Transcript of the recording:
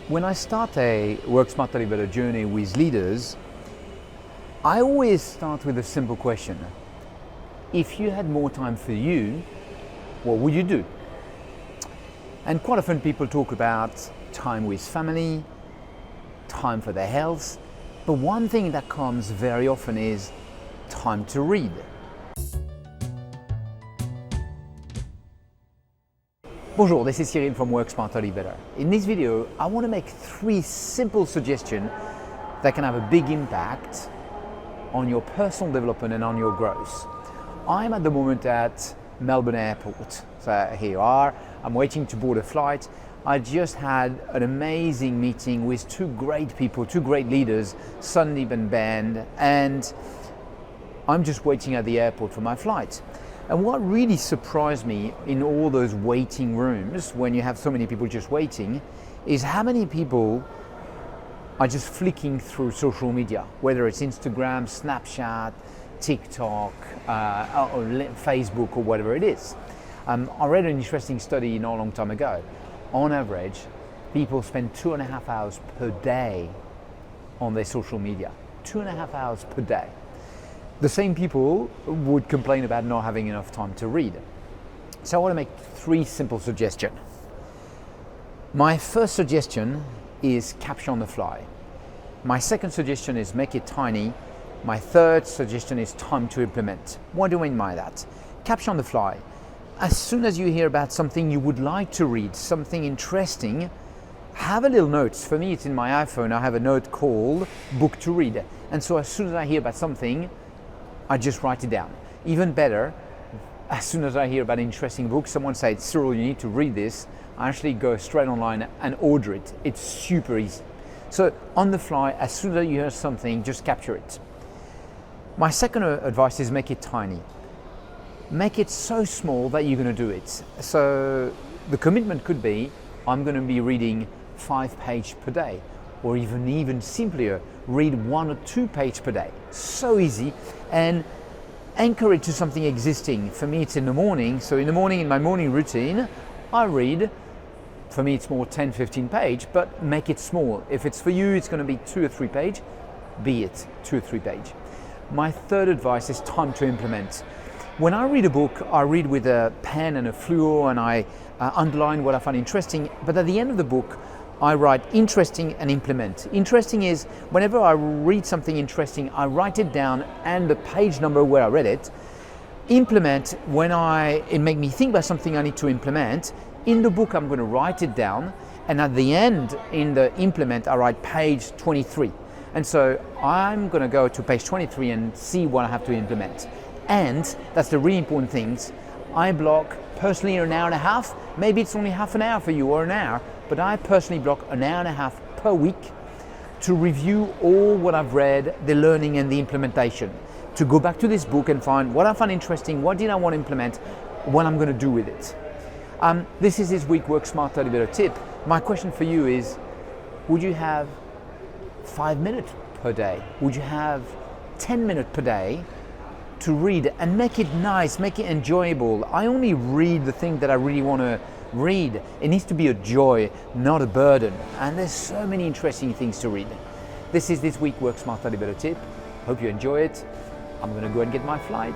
When I start a Work Smarter, Live Better journey with leaders, I always start with a simple question. If you had more time for you, what would you do? And quite often people talk about time with family, time for their health, but one thing that comes very often is time to read. Bonjour, this is Cyril from Work Smarter, Live Better. In this video, I want to make 3 simple suggestions that can have a big impact on your personal development and on your growth. I'm at the moment at Melbourne Airport. So here you are, I'm waiting to board a flight. I just had an amazing meeting with 2 great people, 2 great leaders, Sandeep and Ben, and I'm just waiting at the airport for my flight. And what really surprised me in all those waiting rooms, when you have so many people just waiting, is how many people are just flicking through social media, whether it's Instagram, Snapchat, TikTok, or Facebook, or whatever it is. I read an interesting study not a long time ago. On average, people spend 2.5 hours per day on their social media. 2.5 hours per day. The same people would complain about not having enough time to read. So I want to make 3 simple suggestions. My first suggestion is capture on the fly. My second suggestion is make it tiny. My third suggestion is time to implement. What do I mean by that? Capture on the fly. As soon as you hear about something you would like to read, something interesting, have a little note. For me, it's in my iPhone. I have a note called Book to Read. And so as soon as I hear about something, I just write it down. Even better, as soon as I hear about an interesting book, someone says, Cyril, you need to read this, I actually go straight online and order it. It's super easy. So on the fly, as soon as you hear something, just capture it. My second advice is make it tiny. Make it so small that you're going to do it. So the commitment could be, I'm going to be reading 5 pages per day, or even simpler, read 1 or 2 pages per day. So easy, and anchor it to something existing. For me, it's in the morning. So in the morning, in my morning routine, I read. For me, it's more 10, 15 pages, but make it small. If it's for you, it's going to be 2 or 3 pages, be it 2 or 3 pages. My third advice is time to implement. When I read a book, I read with a pen and a fluo, and I underline what I find interesting, but at the end of the book, I write interesting and implement. Interesting is whenever I read something interesting, I write it down and the page number where I read it. Implement, when it makes me think about something I need to implement. In the book, I'm going to write it down, and at the end, in the implement, I write page 23. And so I'm going to go to page 23 and see what I have to implement. And that's the really important things. I block personally an hour and a half. Maybe it's only half an hour for you or an hour, but I personally block an hour and a half per week to review all what I've read, the learning and the implementation, to go back to this book and find what I find interesting, what did I want to implement, what I'm going to do with it. This is this week Work Smarter, Live Better tip. My question for you is, would you have 5 minutes per day? Would you have 10 minutes per day to read, and make it nice, make it enjoyable? I only read the thing that I really want to read. It needs to be a joy, not a burden. And there's so many interesting things to read. This is this week Work Smarter, Live Better tip. Hope you enjoy it. I'm going to go and get my flight.